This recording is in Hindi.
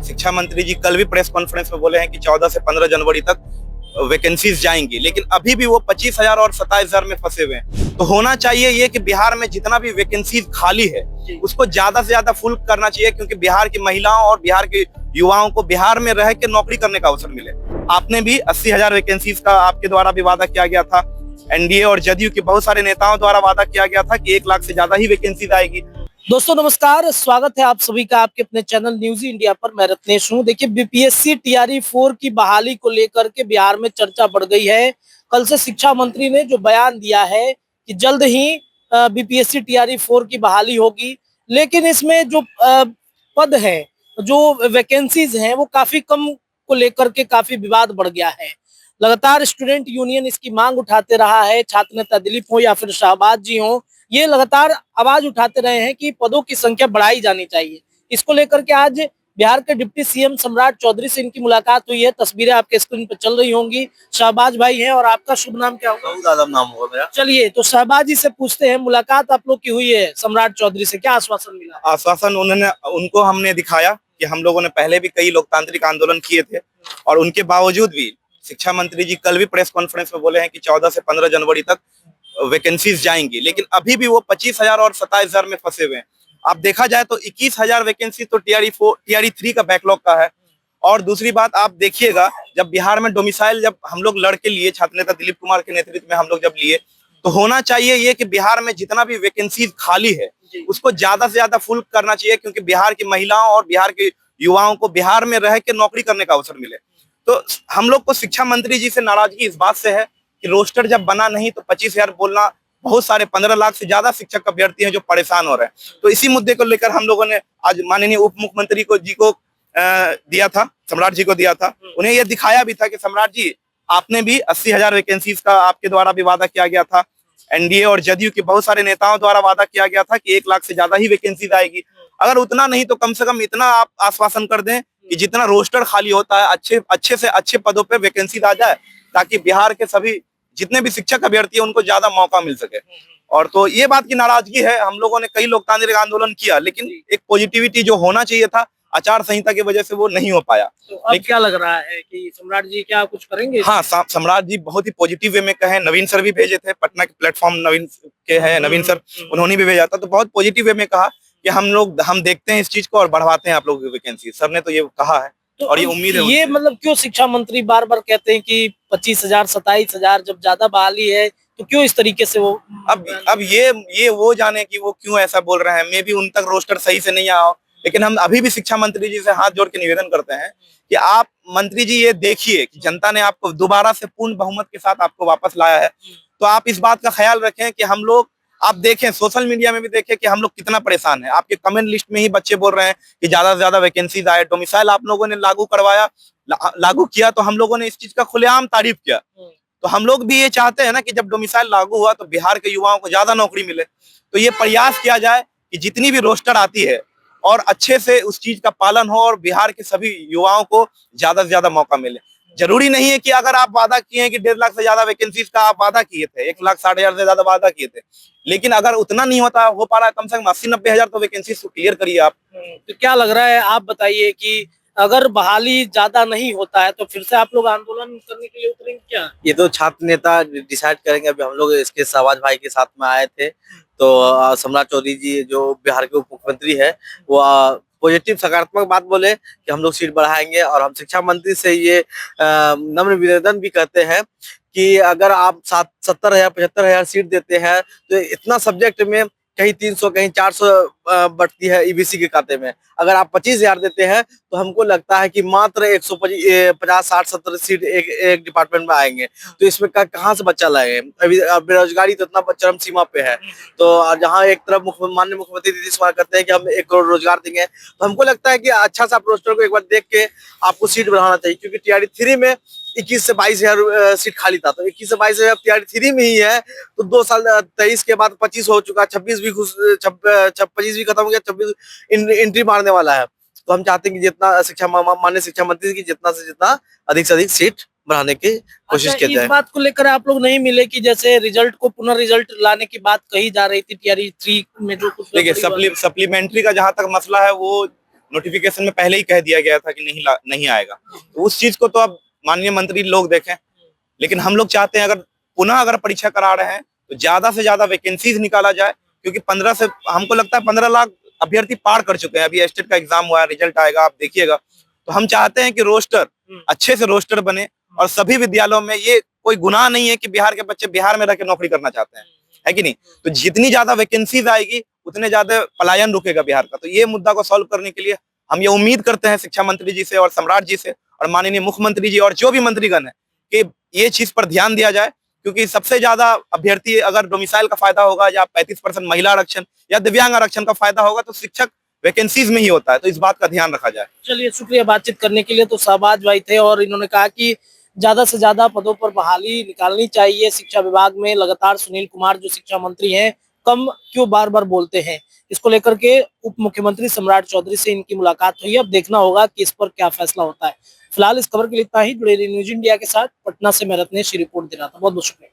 शिक्षा मंत्री जी कल भी प्रेस कॉन्फ्रेंस में बोले हैं कि 14 से 15 जनवरी तक वैकेंसीज जाएंगी, लेकिन अभी भी वो 25,000 और 27,000 में फंसे हुए हैं। तो होना चाहिए ये कि बिहार में जितना भी वैकेंसीज खाली है उसको ज्यादा से ज्यादा फुल करना चाहिए, क्योंकि बिहार की महिलाओं और बिहार के युवाओं को बिहार में रह के नौकरी करने का अवसर मिले। आपने भी 80,000 वैकेंसीज का आपके द्वारा भी वादा किया गया था। एनडीए और जदयू के बहुत सारे नेताओं द्वारा वादा किया गया था कि 1 लाख से ज्यादा ही वैकेंसीज आएगी। दोस्तों नमस्कार, स्वागत है आप सभी का आपके अपने चैनल न्यूज इंडिया पर। मैं रत्नेश हूं। देखिए, बीपीएससी टीआरई 4 की बहाली को लेकर के बिहार में चर्चा बढ़ गई है। कल से शिक्षा मंत्री ने जो बयान दिया है कि जल्द ही बीपीएससी टीआरई 4 की बहाली होगी, लेकिन इसमें जो पद है, जो वैकेंसीज हैं, वो काफी कम को लेकर के काफी विवाद बढ़ गया है। लगातार स्टूडेंट यूनियन इसकी मांग उठाते रहा है। छात्र नेता दिलीप हो या फिर शहबाज जी हो, ये लगातार आवाज उठाते रहे हैं कि पदों की संख्या बढ़ाई जानी चाहिए। इसको लेकर के आज बिहार के डिप्टी सीएम सम्राट चौधरी से इनकी मुलाकात हुई है। तस्वीरें आपके स्क्रीन पर चल रही होंगी। शहबाज भाई हैं, और आपका शुभ नाम क्या होगा? बहुत आदम नाम होगा मेरा। चलिए, तो शहबाज जी से पूछते हैं, मुलाकात आप लोग की हुई है सम्राट चौधरी से, क्या आश्वासन मिला? आश्वासन उनको हमने दिखाया कि हम लोगों ने पहले भी कई लोकतांत्रिक आंदोलन किए थे, और उनके बावजूद भी शिक्षा मंत्री जी कल भी प्रेस कॉन्फ्रेंस में बोले हैं कि 14 से 15 जनवरी तक वैकेंसीज जाएंगी, लेकिन अभी भी वो 25,000 और 27,000 में फंसे हुए हैं। आप देखा जाए तो 21,000 वैकेंसी तो टीआरई 3 का बैकलॉग का है। और दूसरी बात आप देखिएगा, जब बिहार में डोमिसाइल जब हम लोग लड़के लिए, छात्र नेता दिलीप कुमार के नेतृत्व में हम लोग जब लिए, तो होना चाहिए ये कि बिहार में जितना भी वैकेंसीज खाली है उसको ज्यादा से ज्यादा फुल करना चाहिए, क्योंकि बिहार की महिलाओं और बिहार के युवाओं को बिहार में रह के नौकरी करने का अवसर मिले। तो हम लोग को शिक्षा मंत्री जी से नाराजगी इस बात से है कि रोस्टर जब बना नहीं तो 25,000 बोलना, बहुत सारे 15 लाख से ज्यादा शिक्षक अभ्यर्थी हैं जो परेशान हो रहे हैं। तो इसी मुद्दे को लेकर हम लोगों ने आज माननीय उप मुख्यमंत्री जी को दिया था, सम्राट जी को दिया था। उन्हें यह दिखाया भी था कि सम्राट जी, आपने भी 80,000 वैकेंसीज का आपके द्वारा भी वादा किया गया था। एनडीए और जदयू के बहुत सारे नेताओं द्वारा वादा किया गया था कि 1 लाख से ज्यादा ही वैकेंसीज आएगी। अगर उतना नहीं तो कम से कम इतना आप आश्वासन कर दें कि जितना रोस्टर खाली होता है अच्छे से अच्छे पदों पे वैकेंसी आ जाए, ताकि बिहार के सभी जितने भी शिक्षक अभ्यर्थी हैं उनको ज्यादा मौका मिल सके। और तो ये बात की नाराजगी है। हम लोगों ने कई लोकतांत्रिक आंदोलन किया, लेकिन एक पॉजिटिविटी जो होना चाहिए था आचार संहिता की वजह से वो नहीं हो पाया। तो अब क्या लग रहा है कि सम्राट जी क्या कुछ करेंगे? हाँ, सम्राट जी बहुत ही पॉजिटिव वे में कहे। नवीन सर भी भेजे थे, पटना के प्लेटफॉर्म नवीन के हैं, नवीन सर, उन्होंने भी भेजा था। तो बहुत पॉजिटिव वे में कहा कि हम देखते हैं इस चीज को और बढ़वाते हैं आप लोगों की वैकेंसी। सर ने तो ये कहा है, तो और ये उम्मीद है। ये मतलब क्यों शिक्षा मंत्री बार बार कहते हैं कि 25,000 27,000 जब ज्यादा बहाली है, तो क्यों इस तरीके से वो अब ये वो जाने कि वो क्यों ऐसा बोल रहे हैं। मे भी उन तक रोस्टर सही से नहीं आया, लेकिन हम अभी भी शिक्षा मंत्री जी से हाथ जोड़ के निवेदन करते हैं कि आप मंत्री जी ये देखिए कि जनता ने आपको दोबारा से पूर्ण बहुमत के साथ आपको वापस लाया है। तो आप इस बात का ख्याल रखें कि हम लोग, आप देखें सोशल मीडिया में भी देखें कि हम लोग कितना परेशान है। आपके कमेंट लिस्ट में ही बच्चे बोल रहे हैं कि ज्यादा से ज्यादा वैकेंसीज आए। डोमिसाइल आप लोगों ने लागू किया तो हम लोगों ने इस चीज का खुलेआम तारीफ किया। तो हम लोग भी ये चाहते हैं ना कि जब डोमिसाइल लागू हुआ तो बिहार के युवाओं को ज्यादा नौकरी मिले। तो ये प्रयास किया जाए कि जितनी भी रोस्टर आती है और अच्छे से उस चीज का पालन हो, और बिहार के सभी युवाओं को ज्यादा से ज्यादा मौका मिले। जरूरी नहीं है कि अगर आप वादा किए हैं कि 1.5 लाख से ज्यादा वैकेंसीज का आप वादा किए थे, 1,60,000 से ज्यादा वादा किए थे, लेकिन अगर उतना नहीं हो पा रहा है, कम से कम 80-90 हजार तो वैकेंसीज को क्लियर करिए आप। तो क्या लग रहा है, आप बताइए कि अगर बहाली ज्यादा नहीं होता है तो फिर से आप लोग आंदोलन करने के लिए उतरेंगे क्या? ये तो छात्र नेता डिसाइड करेंगे। अभी हम लोग इसके शहबाज भाई के साथ में आए थे, तो सम्राट चौधरी जी जो बिहार के उप मुख्यमंत्री है, वो पॉजिटिव सकारात्मक बात बोले कि हम लोग सीट बढ़ाएंगे। और हम शिक्षा मंत्री से ये नम्र निवेदन भी करते हैं कि अगर आप 70,000 75,000 सीट देते हैं तो इतना सब्जेक्ट में कहीं 300 कहीं 400 बढ़ती है ईबीसी के खाते में। अगर आप 25,000 देते हैं तो हमको लगता है कि मात्र 150 60 70 सीट एक डिपार्टमेंट में आएंगे। तो इसमें कहाँ से बच्चा लाएंगे? अभी बेरोजगारी तो इतना चरम सीमा पे है। तो जहाँ एक तरफ माननीय मुख्यमंत्री नीतीश कुमार कहते हैं कि हम 1 करोड़ रोजगार देंगे, तो हमको लगता है कि अच्छा सा आप रोस्टर को एक बार देख के आपको सीट बढ़ाना चाहिए। क्योंकि टीआरई 3 में 21 से 22,000 सीट खाली था, तो 21 से 22,000 टीआरई 3 में ही है। तो 2 साल 23 के बाद 25 हो चुका, 26 भी 25 भी खत्म हो गया, 26 एंट्री मारने वाला है। तो हम चाहते हैं कि जितना माननीय शिक्षा मंत्री की जितना से जितना अधिक से अधिक सीट बढ़ाने की कोशिश की जाए। इस बात को लेकर आप लोग नहीं मिले कि जैसे रिजल्ट को पुनर्रिजल्ट लाने की बात कही जा रही थी टीआरई 3 में, जो कुछ देखिए सप्लीमेंट्री का जहां तक मसला है वो नोटिफिकेशन में पहले ही कह दिया गया था कि नहीं आएगा। तो उस चीज को तो अब माननीय मंत्री लोग देखें, लेकिन हम लोग चाहते हैं अगर परीक्षा करा रहे हैं तो ज्यादा से ज्यादा वैकेंसीज निकाला जाए, क्योंकि 15 से हमको लगता है 15 लाख अभ्यर्थी पार कर चुके हैं। अभी एस्टेट का एग्जाम हुआ है, रिजल्ट आएगा, आप देखिएगा। तो हम चाहते हैं कि रोस्टर अच्छे से रोस्टर बने, और सभी विद्यालयों में ये कोई गुनाह नहीं है कि बिहार के बच्चे बिहार में रहकर नौकरी करना चाहते हैं, है कि नहीं। तो जितनी ज्यादा वैकेंसीज आएगी उतने ज्यादा पलायन रुकेगा बिहार का। तो ये मुद्दा को सॉल्व करने के लिए हम ये उम्मीद करते हैं शिक्षा मंत्री जी से और सम्राट जी से और माननीय मुख्यमंत्री जी और जो भी मंत्रीगण है कि ये चीज पर ध्यान दिया जाए, क्योंकि सबसे ज्यादा अभ्यर्थी अगर डोमिसाइल का फायदा होगा या 35% महिला आरक्षण या दिव्यांग आरक्षण का फायदा होगा तो शिक्षक वैकेंसीज में ही होता है। तो इस बात का ध्यान रखा जाए। चलिए, शुक्रिया बातचीत करने के लिए। तो शहबाज भाई थे और इन्होंने कहा कि ज्यादा से ज्यादा पदों पर बहाली निकालनी चाहिए शिक्षा विभाग में। लगातार सुनील कुमार जो शिक्षा मंत्री हैं कम क्यों बार बार बोलते हैं, इसको लेकर के उप मुख्यमंत्री सम्राट चौधरी से इनकी मुलाकात हुई। अब देखना होगा कि इस पर क्या फैसला होता है। फिलहाल इस खबर के लिए इतना ही। जुड़े रहिए न्यूज इंडिया के साथ। पटना से मैं रत्नेश रिपोर्ट दे रहा था। बहुत बहुत शुक्रिया।